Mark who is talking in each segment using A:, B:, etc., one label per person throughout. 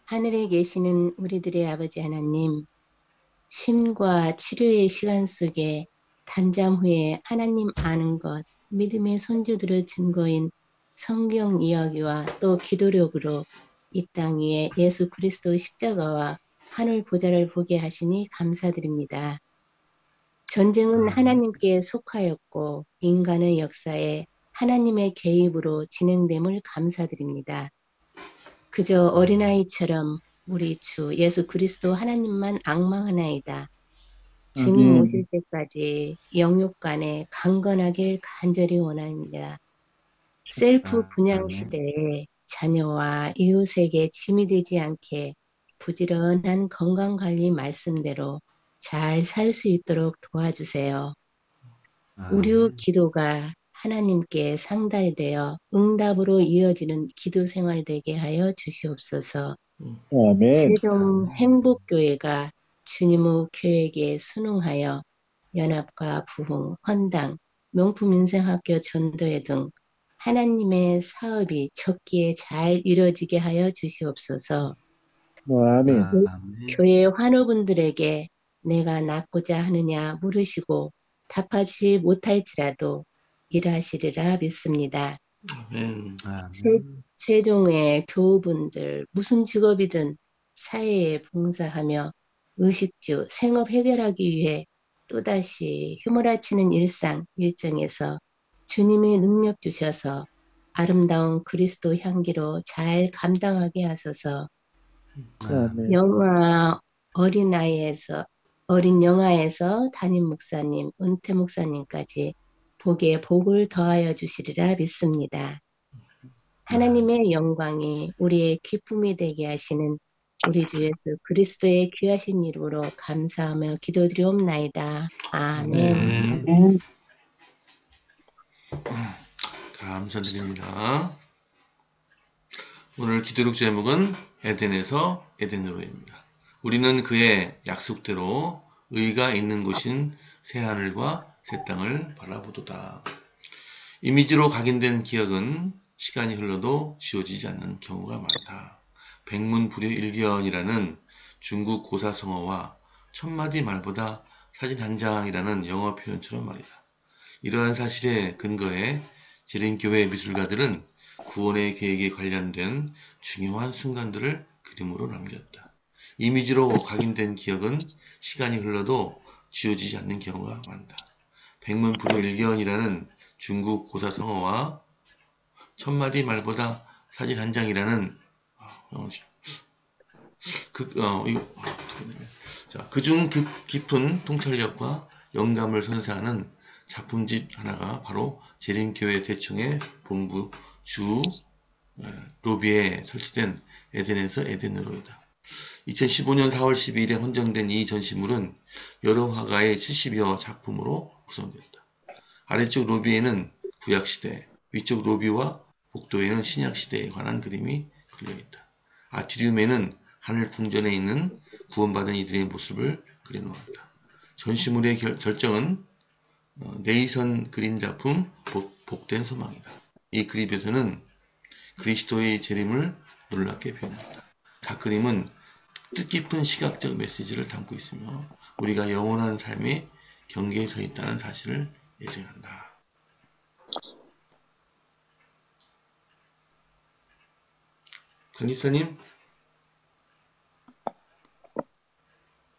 A: 하늘에 계시는 우리들의 아버지 하나님, 심과 치료의 시간 속에 단잠 후에 하나님 아는 것, 믿음의 손주들의 증거인 성경 이야기와 또 기도력으로 이 땅 위에 예수 그리스도의 십자가와 하늘 보좌를 보게 하시니 감사드립니다. 전쟁은 하나님께 속하였고 인간의 역사에 하나님의 개입으로 진행됨을 감사드립니다. 그저 어린아이처럼 우리 주 예수 그리스도 하나님만 앙망하나이다. 주님 오실
B: 아멘.
A: 때까지 영육간에 강건하길 간절히 원합니다. 셀프 분양
C: 아멘.
A: 시대에 자녀와 이웃에게 짐이 되지 않게 부지런한 건강관리 말씀대로 잘 살 수 있도록 도와주세요. 우리
C: 아멘.
A: 기도가 하나님께 상달되어 응답으로 이어지는 기도 생활 되게 하여 주시옵소서.
B: 아멘.
A: 세종 행복교회가 주님의 교회에 순응하여 연합과 부흥, 헌당, 명품인생학교 전도회 등 하나님의 사업이 적기에 잘 이루어지게 하여 주시옵소서.
B: 아멘.
C: 아멘.
A: 교회 환우분들에게 내가 낫고자 하느냐 물으시고 답하지 못할지라도 일하시리라 믿습니다.
C: 아멘.
A: 세종의 교우분들 무슨 직업이든 사회에 봉사하며 의식주, 생업 해결하기 위해 또다시 휘몰아치는 일상, 일정에서 주님의 능력 주셔서 아름다운 그리스도 향기로 잘 감당하게 하소서.
B: 아멘.
A: 영화 어린아이에서 어린 영화에서 담임 목사님, 은퇴 목사님까지 복에 복을 더하여 주시리라 믿습니다. 하나님의 영광이 우리의 기쁨이 되게 하시는 우리 주 예수 그리스도의 귀하신 이름으로 감사하며 기도드리옵나이다. 아멘.
C: 아멘. 감사드립니다. 오늘 기도록 제목은 에덴에서 에덴으로입니다. 우리는 그의 약속대로 의가 있는 곳인 새하늘과 새 땅을 바라보도다. 이미지로 각인된 기억은 시간이 흘러도 지워지지 않는 경우가 많다. 백문불유일견이라는 중국 고사성어와 천마디 말보다 사진 한 장이라는 영어 표현처럼 말이다. 이러한 사실에 근거해 재림교회 미술가들은 구원의 계획에 관련된 중요한 순간들을 그림으로 남겼다. 이미지로 각인된 기억은 시간이 흘러도 지워지지 않는 경우가 많다. 백문불유일견이라는 중국 고사성어와 천마디 말보다 사진 한 장이라는 그중 깊은 통찰력과 영감을 선사하는 작품집 하나가 바로 재림교회 대청의 본부 주 로비에 설치된 에덴에서 에덴으로이다. 2015년 4월 12일에 헌정된 이 전시물은 여러 화가의 70여 작품으로 구성되었다. 아래쪽 로비에는 구약시대, 위쪽 로비와 복도에는 신약시대에 관한 그림이 그려있다. 아트리움에는 하늘 궁전에 있는 구원받은 이들의 모습을 그려놓았다. 전시물의 절정은 네이선 그린 작품 복된 소망이다. 이 그림에서는 그리스도의 재림을 놀랍게 표현했다. 각 그림은 뜻깊은 시각적 메시지를 담고 있으며 우리가 영원한 삶의 경계에 서 있다는 사실을 예증한다. 강기사님?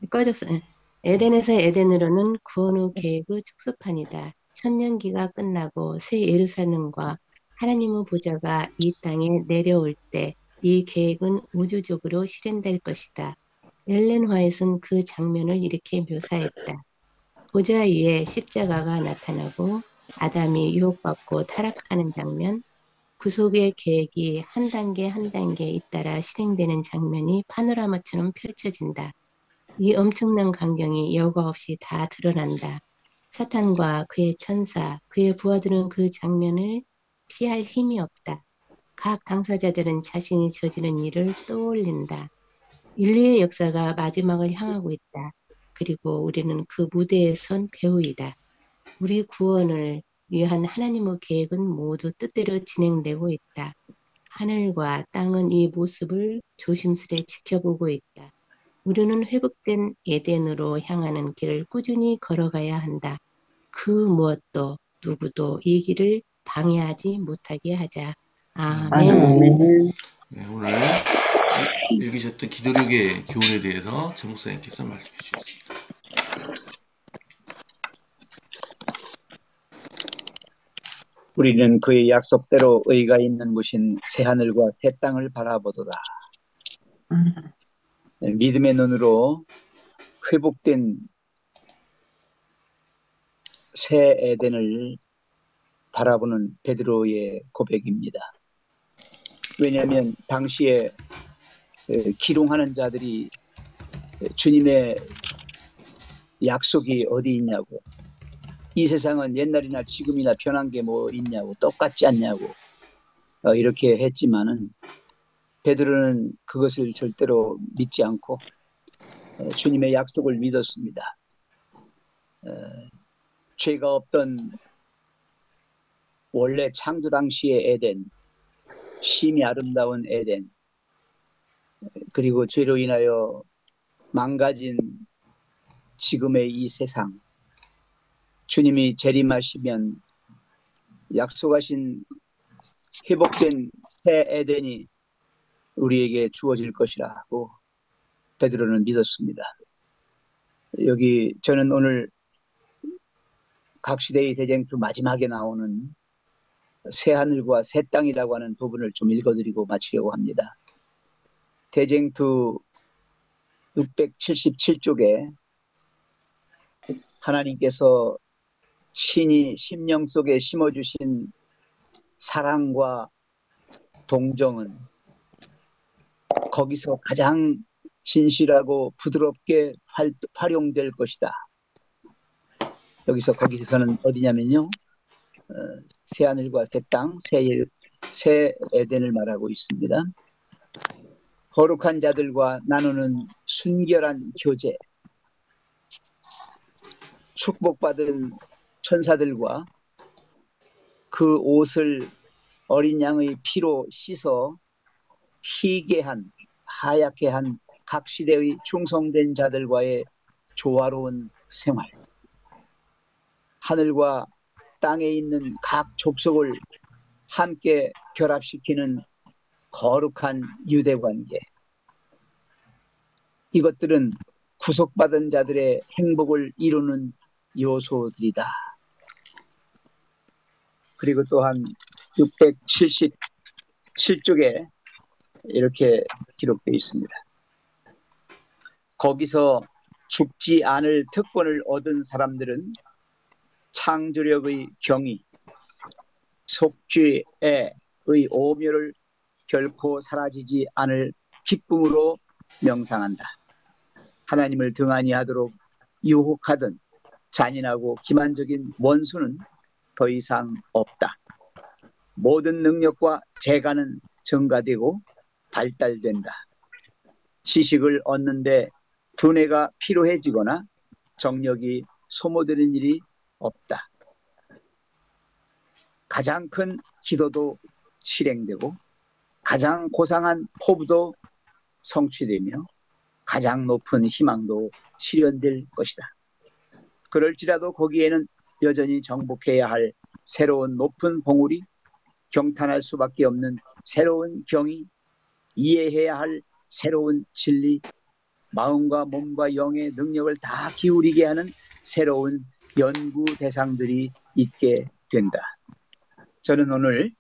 A: 꺼졌어요. 에덴에서 에덴으로는 구원 후 계획의 축소판이다. 천년기가 끝나고 새 예루살렘과 하나님의 보좌가 이 땅에 내려올 때 이 계획은 우주적으로 실현될 것이다. 엘렌 화이트는 그 장면을 이렇게 묘사했다. 보좌 위에 십자가가 나타나고 아담이 유혹받고 타락하는 장면, 구속의 계획이 한 단계 한 단계 잇따라 실행되는 장면이 파노라마처럼 펼쳐진다. 이 엄청난 광경이 여과 없이 다 드러난다. 사탄과 그의 천사, 그의 부하들은 그 장면을 피할 힘이 없다. 각 당사자들은 자신이 저지른 일을 떠올린다. 인류의 역사가 마지막을 향하고 있다. 그리고 우리는 그 무대에 선 배우이다. 우리 구원을 위한 하나님의 계획은 모두 뜻대로 진행되고 있다. 하늘과 땅은 이 모습을 조심스레 지켜보고 있다. 우리는 회복된 에덴으로 향하는 길을 꾸준히 걸어가야 한다. 그 무엇도 누구도 이 길을 방해하지 못하게 하자. 아멘.
B: 아멘.
C: 네, 오늘 읽으셨던 기도력의 교훈에 대해서 정 목사님께서 말씀해 주셨습니다.
D: 우리는 그의 약속대로 의가 있는 곳인 새하늘과 새 땅을 바라보도다. 믿음의 눈으로 회복된 새 에덴을 바라보는 베드로의 고백입니다. 왜냐하면 당시에 기롱하는 자들이 주님의 약속이 어디 있냐고, 이 세상은 옛날이나 지금이나 변한 게 뭐 있냐고, 똑같지 않냐고 이렇게 했지만은 베드로는 그것을 절대로 믿지 않고 주님의 약속을 믿었습니다. 죄가 없던 원래 창조 당시의 에덴, 심이 아름다운 에덴, 그리고 죄로 인하여 망가진 지금의 이 세상, 주님이 재림하시면 약속하신 회복된 새 에덴이 우리에게 주어질 것이라고 베드로는 믿었습니다. 여기 저는 오늘 각 시대의 대쟁투 마지막에 나오는 새 하늘과 새 땅이라고 하는 부분을 좀 읽어드리고 마치려고 합니다. 대쟁투 677쪽에 하나님께서 친히 심령 속에 심어주신 사랑과 동정은 거기서 가장 진실하고 부드럽게 활용될 것이다. 여기서 거기서는 어디냐면요, 새하늘과 새 땅, 새 에덴을 말하고 있습니다. 거룩한 자들과 나누는 순결한 교제, 축복받은 천사들과 그 옷을 어린 양의 피로 씻어 희게 한, 하얗게 한 각 시대의 충성된 자들과의 조화로운 생활, 하늘과 땅에 있는 각 족속을 함께 결합시키는 거룩한 유대관계, 이것들은 구속받은 자들의 행복을 이루는 요소들이다. 그리고 또한 677쪽에 이렇게 기록되어 있습니다. 거기서 죽지 않을 특권을 얻은 사람들은 창조력의 경이, 속죄의 오묘를 결코 사라지지 않을 기쁨으로 명상한다. 하나님을 등한히 하도록 유혹하던 잔인하고 기만적인 원수는 더 이상 없다. 모든 능력과 재간은 증가되고 발달된다. 지식을 얻는데 두뇌가 피로해지거나 정력이 소모되는 일이 없다. 가장 큰 기도도 실행되고 가장 고상한 포부도 성취되며 가장 높은 희망도 실현될 것이다. 그럴지라도 거기에는 여전히 정복해야 할 새로운 높은 봉우리, 경탄할 수밖에 없는 새로운 경이, 이해해야 할 새로운 진리, 마음과 몸과 영의 능력을 다 기울이게 하는 새로운 연구 대상들이 있게 된다. 저는 오늘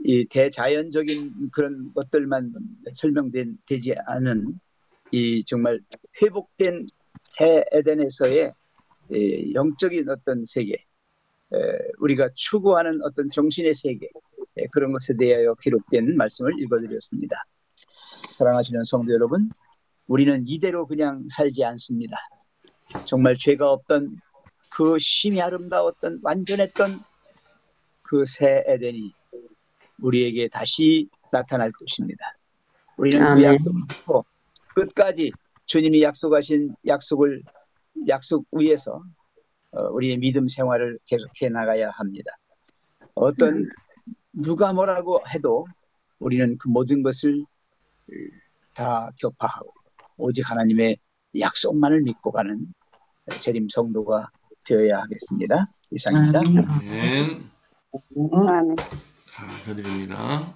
D: 이 대자연적인 그런 것들만 설명되지 않은 이 정말 회복된 새 에덴에서의 영적인 어떤 세계, 우리가 추구하는 어떤 정신의 세계, 그런 것에 대하여 기록된 말씀을 읽어드렸습니다. 사랑하시는 성도 여러분, 우리는 이대로 그냥 살지 않습니다. 정말 죄가 없던 그 심이 아름다웠던 완전했던 그 새 에덴이 우리에게 다시 나타날 것입니다. 우리는 그 약속을 믿고 끝까지 주님이 약속하신 약속 위에서 우리의 믿음 생활을 계속해 나가야 합니다. 어떤 누가 뭐라고 해도 우리는 그 모든 것을 다 격파하고 오직 하나님의 약속만을 믿고 가는 재림 성도가 되어야 하겠습니다. 이상입니다.
C: 아멘.
E: 아멘.
C: 감사드립니다.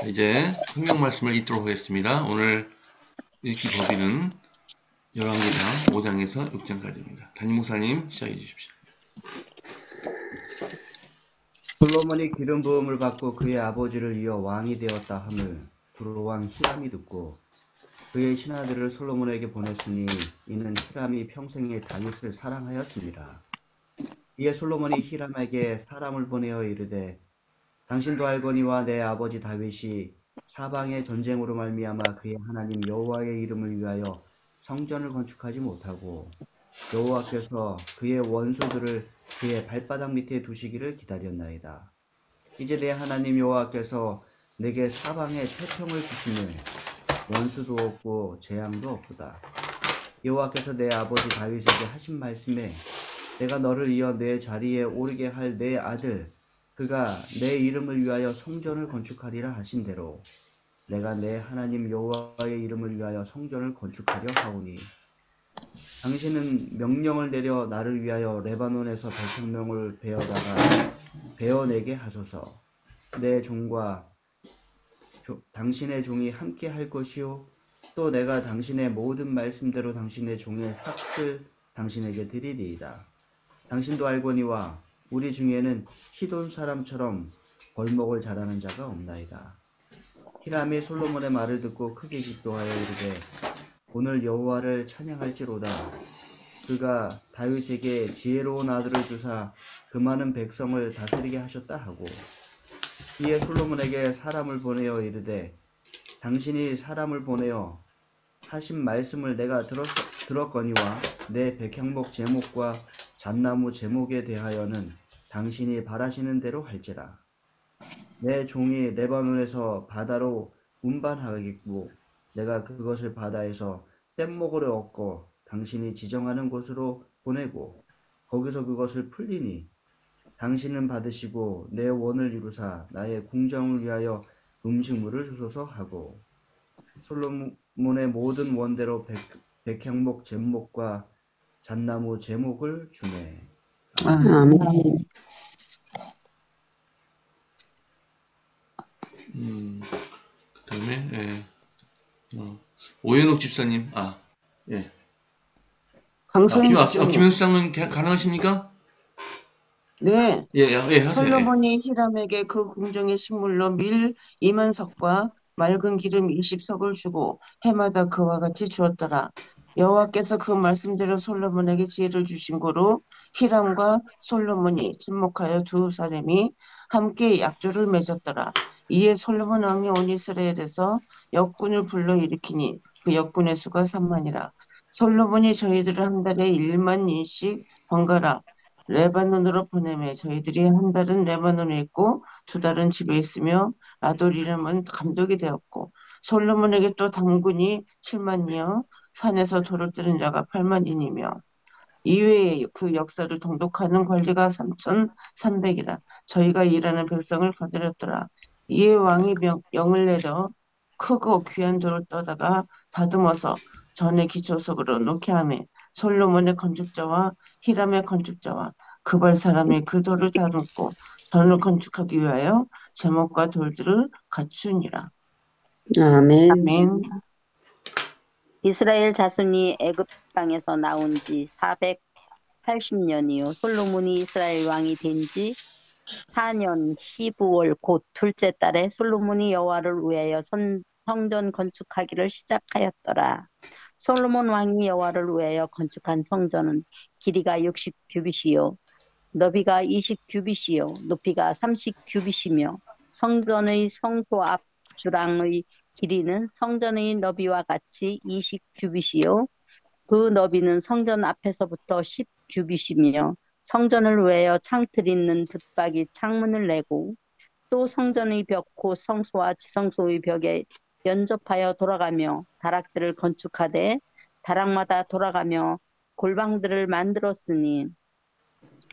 C: 이제 성경 말씀을 읽도록 하겠습니다. 오늘 읽기 법의는 열왕기상 5장에서 6장까지입니다. 담임 목사님 시작해 주십시오.
F: 솔로몬이 기름 부음을 받고 그의 아버지를 이어 왕이 되었다 함을 두로왕 히람이 듣고 그의 신하들을 솔로몬에게 보냈으니 이는 히람이 평생에 다윗을 사랑하였습니다. 이에 솔로몬이 히람에게 사람을 보내어 이르되 당신도 알거니와 내 아버지 다윗이 사방의 전쟁으로 말미암아 그의 하나님 여호와의 이름을 위하여 성전을 건축하지 못하고 여호와께서 그의 원수들을 그의 발바닥 밑에 두시기를 기다렸나이다. 이제 내 하나님 여호와께서 내게 사방에 태평을 주시며 원수도 없고 재앙도 없도다. 여호와께서 내 아버지 다윗에게 하신 말씀에 내가 너를 이어 내 자리에 오르게 할 내 아들 그가 내 이름을 위하여 성전을 건축하리라 하신 대로 내가 내 하나님 여호와의 이름을 위하여 성전을 건축하려 하오니 당신은 명령을 내려 나를 위하여 레바논에서 백향목을 베어내게 하소서. 내 종과 당신의 종이 함께 할 것이요 또 내가 당신의 모든 말씀대로 당신의 종의 삭을 당신에게 드리리이다. 당신도 알거니와 우리 중에는 시돈 사람처럼 벌목을 잘하는 자가 없나이다. 히람이 솔로몬의 말을 듣고 크게 기뻐하여 이르되 오늘 여호와를 찬양할지로다. 그가 다윗에게 지혜로운 아들을 주사 그 많은 백성을 다스리게 하셨다 하고 이에 솔로몬에게 사람을 보내어 이르되 당신이 사람을 보내어 하신 말씀을 내가 들었거니와 내 백향목 제목과 잣나무 제목에 대하여는 당신이 바라시는 대로 할지라. 내 종이 레바논에서 바다로 운반하겠고 내가 그것을 바다에서 뗏목으로 얻고 당신이 지정하는 곳으로 보내고 거기서 그것을 풀리니 당신은 받으시고 내 원을 이루사 나의 궁정을 위하여 음식물을 주소서 하고 솔로몬의 모든 원대로 백향목 제목과 잣나무 제목을 주네.
E: 아멘.
C: 그 다음에 오연옥 집사님 예.
G: 강선희
C: 김현수 장로님 가능하십니까?
G: 네,
C: 예, 하세요.
G: 솔로몬이 히람에게 그 궁정의 식물로 밀 2만 석과 맑은 기름 20석을 주고 해마다 그와 같이 주었더라. 여호와께서 그 말씀대로 솔로몬에게 지혜를 주신 고로 히람과 솔로몬이 친목하여 두 사람이 함께 약조를 맺었더라. 이에 솔로몬 왕이 온 이스라엘에서 역군을 불러일으키니 그 역군의 수가 3만이라. 솔로몬이 저희들을 한 달에 1만 인씩 번갈아 레바논으로 보내매 저희들이 한 달은 레바논에 있고 두 달은 집에 있으며 아돌 이름은 감독이 되었고 솔로몬에게 또 당군이 7만이요 산에서 돌을 뜨는 자가 8만인이며 이외에 그 역사를 통독하는 관리가 3,300이라 저희가 일하는 백성을 거느렸더라. 이에 왕이 영을 내려 크고 귀한 돌을 떠다가 다듬어서 전에 기초석으로 놓게 하며 솔로몬의 건축자와 히람의 건축자와 그발 사람이 그 돌을 다듬고 전을 건축하기 위하여 제목과 돌들을 갖추니라.
E: 아멘.
G: 아멘.
E: 이스라엘 자손이 애굽 땅에서 나온 지 480년이요. 솔로몬이 이스라엘 왕이 된 지 4년 15월 곧 둘째 달에 솔로몬이 여호와를 위하여 성전 건축하기를 시작하였더라. 솔로몬 왕이 여호와를 위하여 건축한 성전은 길이가 60규빗이요 너비가 20규빗이요 높이가 30규빗이며 성전의 성소 앞 주랑의 길이는 성전의 너비와 같이 20규빗이요 그 너비는 성전 앞에서부터 10규빗이며 성전을 위하여 창틀 있는 돛박이 창문을 내고 또 성전의 벽 곧 성소와 지성소의 벽에 연접하여 돌아가며 다락들을 건축하되 다락마다 돌아가며 골방들을 만들었으니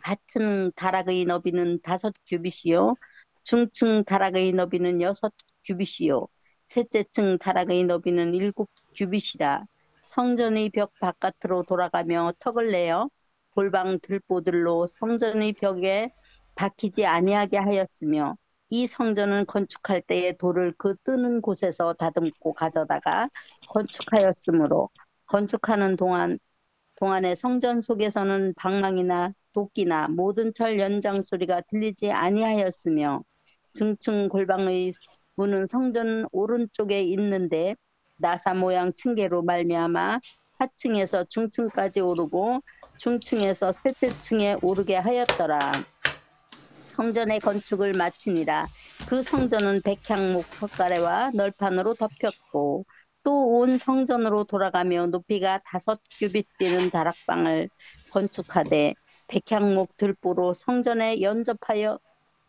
E: 하층 다락의 너비는 5규빗이요 중층 다락의 너비는 6규빗이요 셋째 층 다락의 너비는 7규빗이라. 성전의 벽 바깥으로 돌아가며 턱을 내어 골방 들보들로 성전의 벽에 박히지 아니하게 하였으며, 이 성전은 건축할 때에 돌을 그 뜨는 곳에서 다듬고 가져다가 건축하였으므로, 건축하는 동안에 성전 속에서는 방망이나 도끼나 모든 철 연장 소리가 들리지 아니하였으며, 중층 골방의 문은 성전 오른쪽에 있는데 나사 모양 층계로 말미암아 하층에서 중층까지 오르고 중층에서 셋째 층에 오르게 하였더라. 성전의 건축을 마치니라. 그 성전은 백향목 석가래와 널판으로 덮였고, 또 온 성전으로 돌아가며 높이가 5규빗 되는 다락방을 건축하되 백향목 들보로 성전에 연접하여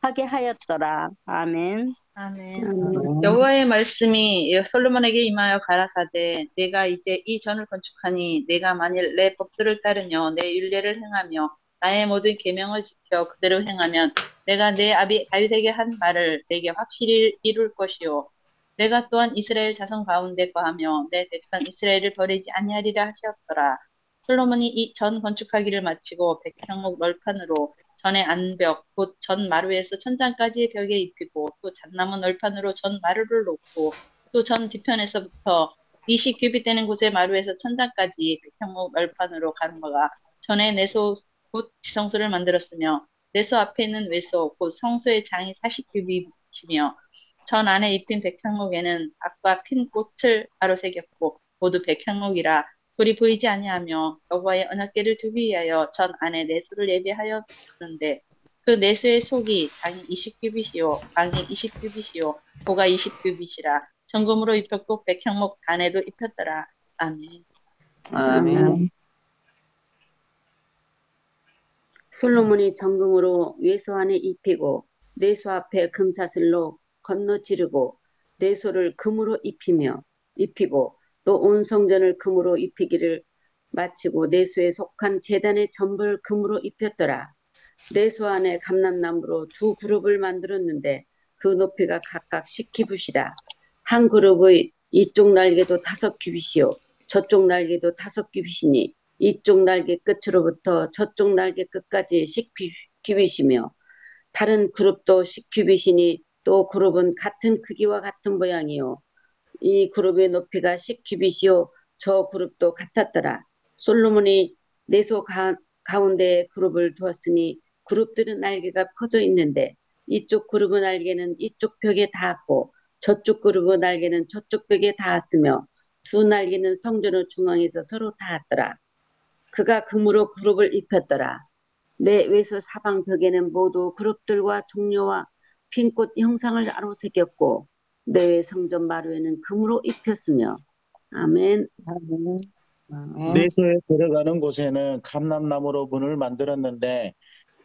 E: 하게 하였더라. 아멘.
H: 아멘.
G: 아멘.
H: 여호와의 말씀이 솔로몬에게 임하여 가라사대, 내가 이제 이 전을 건축하니 내가 만일 내 법들을 따르며 내 율례를 행하며 나의 모든 계명을 지켜 그대로 행하면 내가 내 아비 다윗에게 한 말을 내게 확실히 이룰 것이요, 내가 또한 이스라엘 자손 가운데 거하며 내 백성 이스라엘을 버리지 아니하리라 하셨더라. 솔로몬이 이 전 건축하기를 마치고 백향목 널판으로 전의 안벽 곧 전 마루에서 천장까지의 벽에 입히고, 또 잣나무 널판으로 전 마루를 놓고, 또 전 뒤편에서부터 20규빗 되는 곳의 마루에서 천장까지 백향목 널판으로 가름막아 전에 내소 곧 지성소를 만들었으며, 내소 앞에 있는 외소 곧 성소의 장이 40규빗이며, 전 안에 입힌 백향목에는 박과 핀 꽃을 가로새겼고 모두 백향목이라. 돌이 보이지 아니하며 여호와의 언약궤를 두기 위하여 전 안에 내소를 예비하였는데, 그 내소의 속이 장이 20규빗이요 방이 20규빗이요 고가 20규빗이라. 정금으로 입혔고 백향목 단에도 입혔더라. 아멘.
G: 아멘.
I: 솔로몬이 정금으로 외소 안에 입히고 내소 앞에 금사슬로 건너지르고 내소를 금으로 입히고 또 온 성전을 금으로 입히기를 마치고 내소에 속한 제단의 전부를 금으로 입혔더라. 내소 안에 감람나무로 2그룹을 만들었는데 그 높이가 각각 10규빗이다. 한 그룹의 이쪽 날개도 5규빗이요 저쪽 날개도 5규빗이니 이쪽 날개 끝으로부터 저쪽 날개 끝까지 10규빗이며, 다른 그룹도 10규빗이니 또 그룹은 같은 크기와 같은 모양이요 이 그룹의 높이가 10규빗이요 저 그룹도 같았더라. 솔로몬이 내소 가운데에 그룹을 두었으니 그룹들은 날개가 퍼져 있는데 이쪽 그룹의 날개는 이쪽 벽에 닿았고 저쪽 그룹의 날개는 저쪽 벽에 닿았으며 두 날개는 성전의 중앙에서 서로 닿았더라. 그가 금으로 그룹을 입혔더라. 내 외소 사방 벽에는 모두 그룹들과 종려와 핀꽃 형상을 아로새겼고 내외 성전 마루에는 금으로 입혔으며. 아멘.
G: 아멘.
B: 내소에 들어가는 곳에는 감람나무로 문을 만들었는데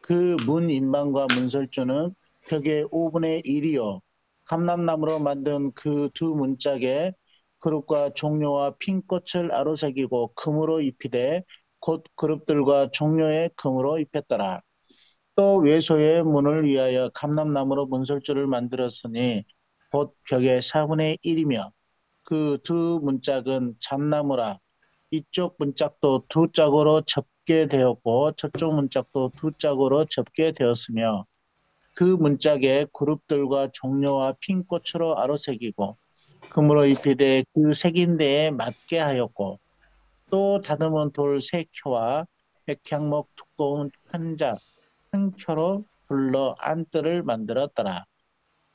B: 그 문 인방과 문설주는 벽의 5분의 1이요 감람나무로 만든 그 두 문짝에 그룹과 종려와 핀꽃을 아로새기고 금으로 입히되 곧 그룹들과 종려에 금으로 입혔더라. 또 외소의 문을 위하여 감람나무로 문설주를 만들었으니 곧 벽의 4분의 1이며 그 두 문짝은 잣나무라. 이쪽 문짝도 2짝으로 접게 되었고 저쪽 문짝도 2짝으로 접게 되었으며 그 문짝에 그룹들과 종려와 핀꽃으로 아로새기고 금으로 입히되 그 새긴 데에 맞게 하였고, 또 다듬은 돌 3켜와 백향목 두꺼운 한 켜로 불러 안뜰을 만들었더라.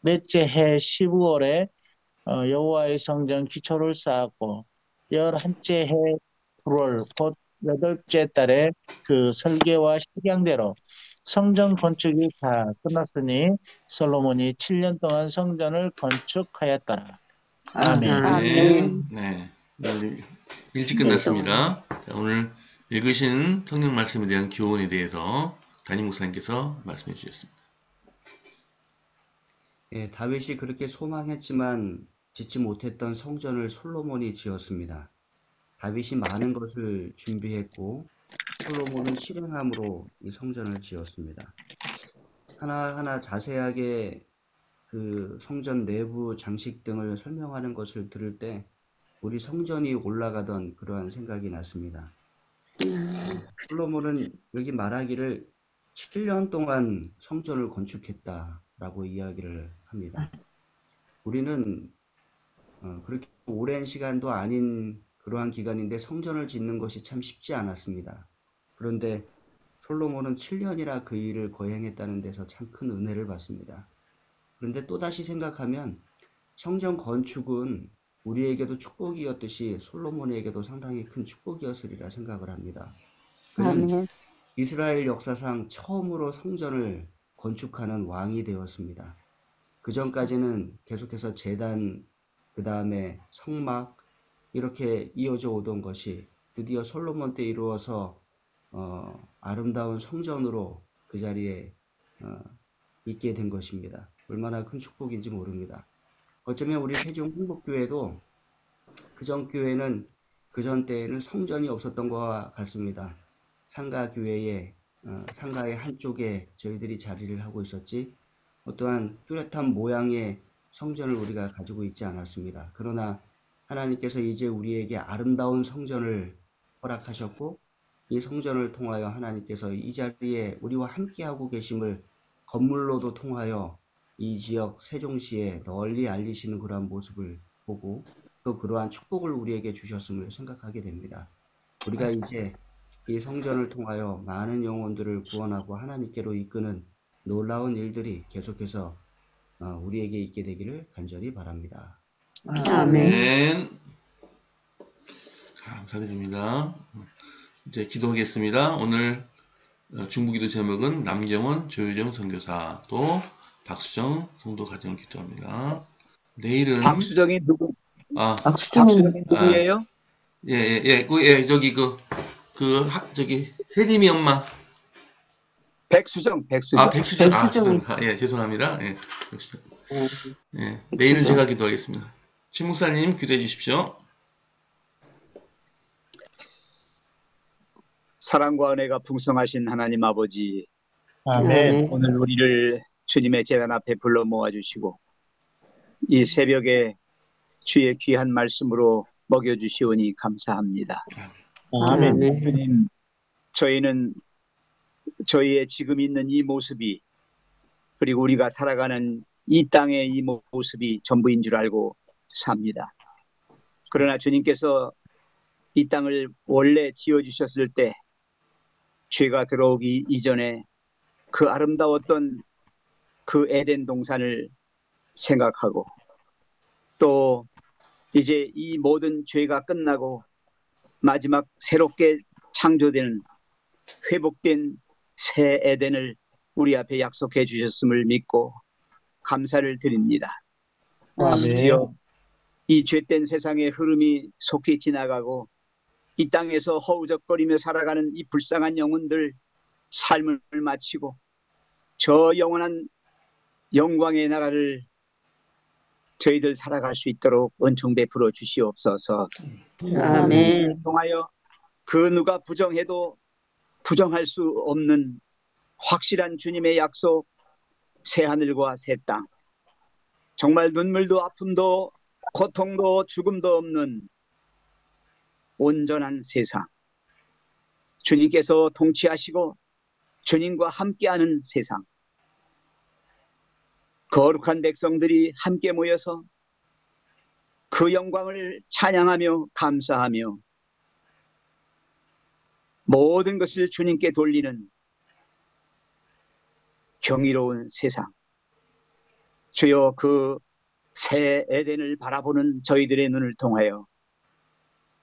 B: 넷째 해 15월에 여호와의 성전 기초를 쌓았고 11째 해 9월 곧 8째 달에 그 설계와 식양대로 성전 건축이 다 끝났으니 솔로몬이 7년 동안 성전을 건축하였더라. 아멘.
C: 아멘. 네. 오늘 일찍 끝났습니다. 자, 오늘 읽으신 성경 말씀에 대한 교훈에 대해서 담임 목사님께서 말씀해 주셨습니다.
F: 예, 다윗이 그렇게 소망했지만 짓지 못했던 성전을 솔로몬이 지었습니다. 다윗이 많은 것을 준비했고 솔로몬은 실행함으로 이 성전을 지었습니다. 하나하나 자세하게 그 성전 내부 장식 등을 설명하는 것을 들을 때 우리 성전이 올라가던 그러한 생각이 났습니다. 솔로몬은 여기 말하기를 7년 동안 성전을 건축했다라고 이야기를 합니다. 우리는 그렇게 오랜 시간도 아닌 그러한 기간인데 성전을 짓는 것이 참 쉽지 않았습니다. 그런데 솔로몬은 7년이나 그 일을 거행했다는 데서 참 큰 은혜를 받습니다. 그런데 또다시 생각하면 성전 건축은 우리에게도 축복이었듯이 솔로몬에게도 상당히 큰 축복이었으리라 생각을 합니다. 그는
E: 아멘.
F: 이스라엘 역사상 처음으로 성전을 건축하는 왕이 되었습니다. 그 전까지는 계속해서 제단, 그 다음에 성막 이렇게 이어져 오던 것이 드디어 솔로몬 때 이루어서 아름다운 성전으로 그 자리에 있게 된 것입니다. 얼마나 큰 축복인지 모릅니다. 어쩌면 우리 세종 흥복교회도 그전 교회는 그전 때에는 성전이 없었던 것과 같습니다. 상가교회의 상가의 한쪽에 저희들이 자리를 하고 있었지 어떠한 뚜렷한 모양의 성전을 우리가 가지고 있지 않았습니다. 그러나 하나님께서 이제 우리에게 아름다운 성전을 허락하셨고 이 성전을 통하여 하나님께서 이 자리에 우리와 함께하고 계심을 건물로도 통하여 이 지역 세종시에 널리 알리시는 그러한 모습을 보고 또 그러한 축복을 우리에게 주셨음을 생각하게 됩니다. 우리가 이제 이 성전을 통하여 많은 영혼들을 구원하고 하나님께로 이끄는 놀라운 일들이 계속해서 우리에게 있게 되기를 간절히 바랍니다.
I: 아멘.
C: 아멘. 감사드립니다. 이제 기도하겠습니다. 오늘 중부기도 제목은 남경원 조효정 선교사 또 박수정 성도 가정 기도합니다. 내일은
D: 박수정이 누구?
G: 박수정은
D: 박수정이 누구예요?
C: 저기 세림이 엄마.
D: 백수정.
C: 백수정.
G: 백수정.
C: 죄송합니다. 백수정. 내일은 제가 기도하겠습니다. 최 목사님 기도해 주십시오.
D: 사랑과 은혜가 풍성하신 하나님 아버지,
B: 아멘.
D: 오늘 우리를 주님의 재단 앞에 불러 모아주시고 이 새벽에 주의 귀한 말씀으로 먹여주시오니 감사합니다.
B: 아멘.
D: 주님, 저희는 저희의 지금 있는 이 모습이 그리고 우리가 살아가는 이 땅의 이 모습이 전부인 줄 알고 삽니다. 그러나 주님께서 이 땅을 원래 지어주셨을 때 죄가 들어오기 이전에 그 아름다웠던 그 에덴 동산을 생각하고 또 이제 이 모든 죄가 끝나고 마지막 새롭게 창조되는 회복된 새 에덴을 우리 앞에 약속해 주셨음을 믿고 감사를 드립니다. 드디어 이 죄된 세상의 흐름이 속히 지나가고 이 땅에서 허우적거리며 살아가는 이 불쌍한 영혼들 삶을 마치고 저 영원한 영광의 나라를 저희들 살아갈 수 있도록 은총 베풀어 주시옵소서.
I: 아멘.
D: 통하여 그 누가 부정해도 부정할 수 없는 확실한 주님의 약속, 새 하늘과 새 땅, 정말 눈물도 아픔도 고통도 죽음도 없는 온전한 세상, 주님께서 통치하시고 주님과 함께하는 세상, 거룩한 백성들이 함께 모여서 그 영광을 찬양하며 감사하며 모든 것을 주님께 돌리는 경이로운 세상, 주여 그 새 에덴을 바라보는 저희들의 눈을 통하여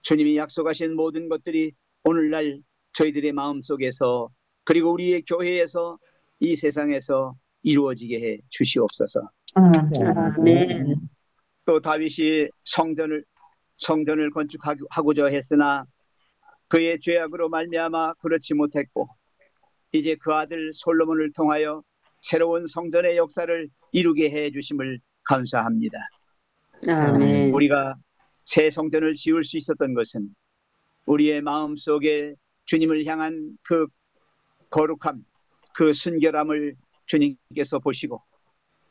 D: 주님이 약속하신 모든 것들이 오늘날 저희들의 마음속에서 그리고 우리의 교회에서 이 세상에서 이루어지게 해 주시옵소서.
I: 아멘.
D: 또 다윗이 성전을 건축하고자 했으나 그의 죄악으로 말미암아 그렇지 못했고 이제 그 아들 솔로몬을 통하여 새로운 성전의 역사를 이루게 해 주심을 감사합니다.
I: 아멘.
D: 우리가 새 성전을 지을 수 있었던 것은 우리의 마음속에 주님을 향한 그 거룩함, 그 순결함을 주님께서 보시고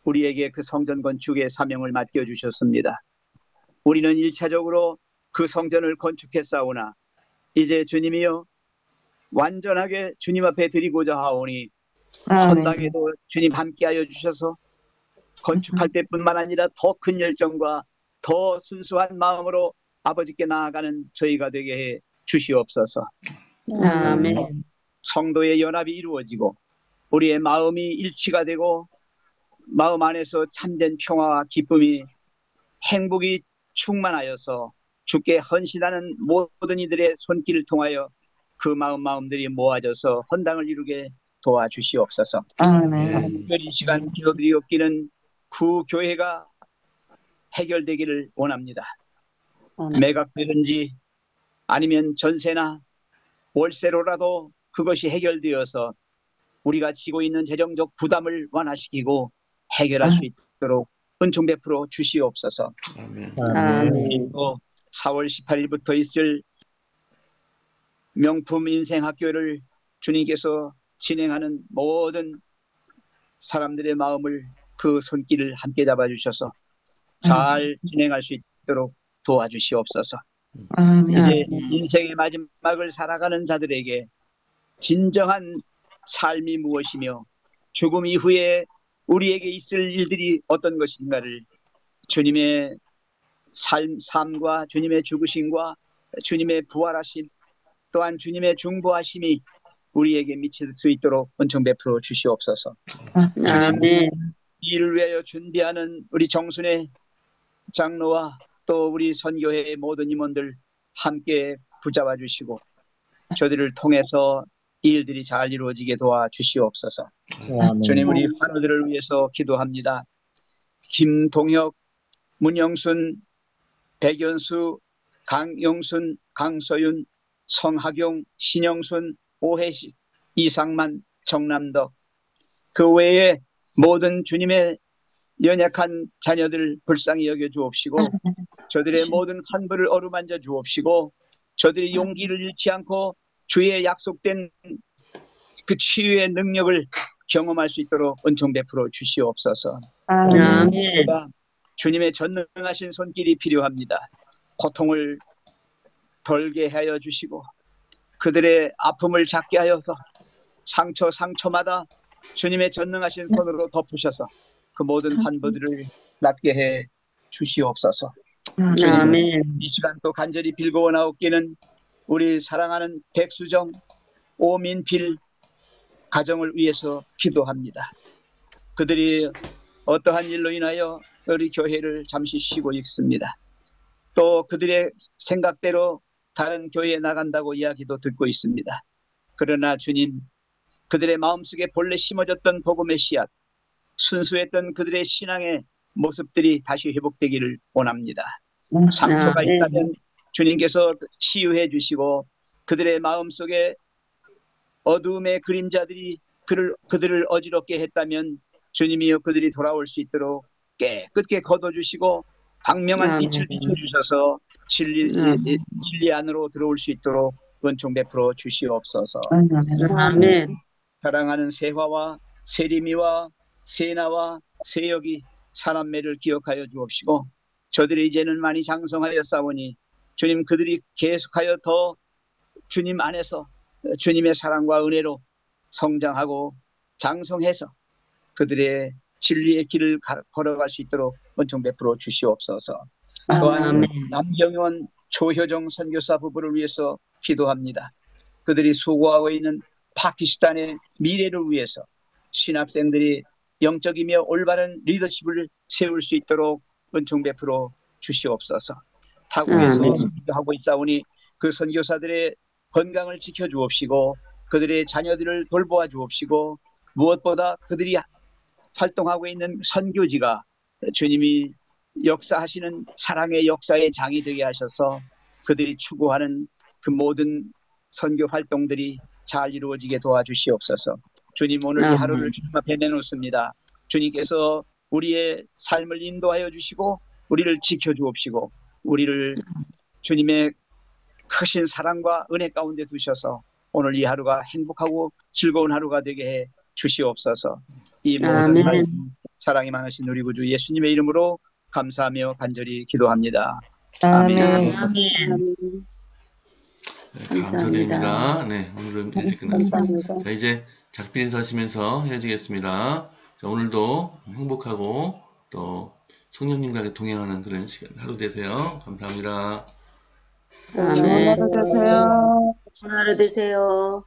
D: 우리에게 그 성전 건축의 사명을 맡겨주셨습니다. 우리는 1차적으로 그 성전을 건축했사오나 이제 주님이여 완전하게 주님 앞에 드리고자 하오니 헌당에도 주님 함께하여 주셔서 건축할 때뿐만 아니라 더 큰 열정과 더 순수한 마음으로 아버지께 나아가는 저희가 되게 해 주시옵소서.
I: 아멘.
D: 성도의 연합이 이루어지고 우리의 마음이 일치가 되고 마음 안에서 참된 평화와 기쁨이 행복이 충만하여서 주께 헌신하는 모든 이들의 손길을 통하여 그 마음들이 모아져서 헌당을 이루게 도와주시옵소서. 특별히 이 시간 기도드리옵기는 구교회가 해결되기를 원합니다. 매각되든지 아니면 전세나 월세로라도 그것이 해결되어서 우리가 지고 있는 재정적 부담을 완화시키고 해결할 수 있도록 은총 베풀어 주시옵소서.
I: 아멘.
D: 또 4월 18일부터 있을 명품 인생학교를 주님께서 진행하는 모든 사람들의 마음을 그 손길을 함께 잡아주셔서 잘 진행할 수 있도록 도와주시옵소서. 이제 인생의 마지막을 살아가는 자들에게 진정한 삶이 무엇이며 죽음 이후에 우리에게 있을 일들이 어떤 것인가를 주님의 삶과 주님의 죽으심과 주님의 부활하심 또한 주님의 중보하심이 우리에게 미칠 수 있도록 은총 베풀어 주시옵소서.
I: 아멘.
D: 이를 위하여 준비하는 우리 정순의 장로와 또 우리 선교회의 모든 임원들 함께 붙잡아 주시고 저들을 통해서 이 일들이 잘 이루어지게 도와주시옵소서. 주님, 우리 환우들을 위해서 기도합니다. 김동혁, 문영순, 백연수, 강영순, 강서윤, 성학용, 신영순, 오혜식, 이상만, 정남덕 그 외에 모든 주님의 연약한 자녀들 불쌍히 여겨 주옵시고 저들의 모든 환부를 어루만져 주옵시고 저들이 용기를 잃지 않고 주의 약속된 그 치유의 능력을 경험할 수 있도록 은총 베풀어 주시옵소서.
I: 아멘.
D: 주님의 전능하신 손길이 필요합니다. 고통을 덜게 하여 주시고 그들의 아픔을 작게 하여서 상처마다 주님의 전능하신 손으로 덮으셔서 그 모든 환부들을 낫게 해 주시옵소서.
I: 아멘.
D: 이 시간 또 간절히 빌고 나옵기는 우리 사랑하는 백수정, 오민필 가정을 위해서 기도합니다. 그들이 어떠한 일로 인하여 우리 교회를 잠시 쉬고 있습니다. 또 그들의 생각대로 다른 교회에 나간다고 이야기도 듣고 있습니다. 그러나 주님, 그들의 마음속에 본래 심어졌던 복음의 씨앗, 순수했던 그들의 신앙의 모습들이 다시 회복되기를 원합니다. 상처가 있다면 주님께서 치유해 주시고 그들의 마음속에 어두움의 그림자들이 그들을 어지럽게 했다면 주님이여 그들이 돌아올 수 있도록 깨끗게 걷어주시고 광명한 빛을 비춰주셔서 진리 안으로 들어올 수 있도록 은총 베풀어 주시옵소서.
I: 아멘.
D: 사랑하는 세화와 세리미와 세나와 세혁이 사남매를 기억하여 주옵시고 저들이 이제는 많이 장성하여 싸우니 주님 그들이 계속하여 더 주님 안에서 주님의 사랑과 은혜로 성장하고 장성해서 그들의 진리의 길을 걸어갈 수 있도록 은총 베풀어 주시옵소서. 또한 남경원, 조효정 선교사 부부를 위해서 기도합니다. 그들이 수고하고 있는 파키스탄의 미래를 위해서 신학생들이 영적이며 올바른 리더십을 세울 수 있도록 은총 베풀어 주시옵소서. 타국에서 선교하고 있사오니 그 선교사들의 건강을 지켜주옵시고 그들의 자녀들을 돌보아 주옵시고 무엇보다 그들이 활동하고 있는 선교지가 주님이 역사하시는 사랑의 역사의 장이 되게 하셔서 그들이 추구하는 그 모든 선교 활동들이 잘 이루어지게 도와주시옵소서. 주님 오늘 이 하루를 주님 앞에 내놓습니다. 주님께서 우리의 삶을 인도하여 주시고 우리를 지켜주옵시고 우리를 주님의 크신 사랑과 은혜 가운데 두셔서 오늘 이 하루가 행복하고 즐거운 하루가 되게 해 주시옵소서. 이 모든 말씀 사랑이 많으신 우리 구주 예수님의 이름으로 감사하며 간절히 기도합니다.
G: 아멘.
D: 아멘.
I: 아멘.
C: 네,
I: 감사합니다.
C: 감사드립니다. 네, 오늘은 일찍 끝났습니다.
I: 감사합니다.
C: 자, 이제 작별 인사하시면서 헤어지겠습니다. 자, 오늘도 행복하고 또 성령님과 동행하는 그런 시간 하루 되세요. 감사합니다.
I: 아멘.
G: 좋은 하루 되세요.
I: 좋은 하루 되세요.